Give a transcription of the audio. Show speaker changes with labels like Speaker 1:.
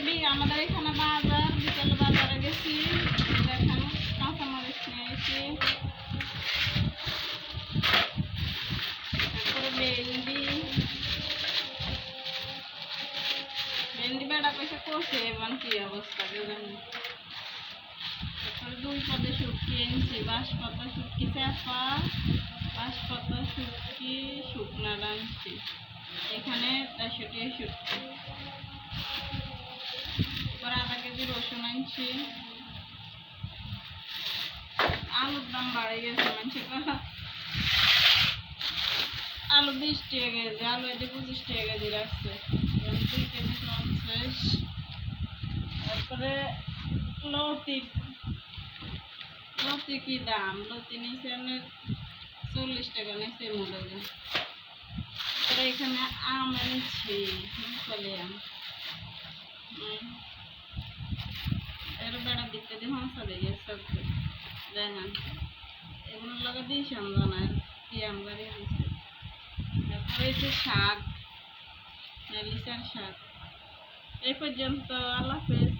Speaker 1: আমাদের এখানে বাজার, বিকেলে বাজারে গেছি, দেখেন কাঁচামরিচ নিয়ে এসেছি, তারপরে ভেন্ডি বেড়া পয়সা করছে, এবং কি অবস্থা জানি। তারপরে 2 পদে শুটকি এনেছি, বাঁশপাতা শুটকি চাপা, বাঁশপাতা শুটকি শুকনা আনছি, এখানে 400 টাকা শুটকি। তারপরে আধা কেজি রসুন আনছি। আলুর দাম বাড়ে গেছে, মানুষের আলু 20 টাকা কেজি, আলু এতে 25 টাকা কেজি রাখছে, 2 কেজি 50। তারপরে লতি কি দাম, লতি নিচে 40 টাকা নিচে মূল্য। তারপরে এখানে আম এনেছি, মুসলি আম, এর বেড়া দিতে দিয়ে হাঁসা দিয়ে সবজি দেখেন, এগুলোর লাগে দিয়েছি আম জানায় কি আম গাড়ি দিচ্ছে। তারপরে হচ্ছে শাক, লিচার শাক। এই পর্যন্ত, আল্লাহ হাফেজ।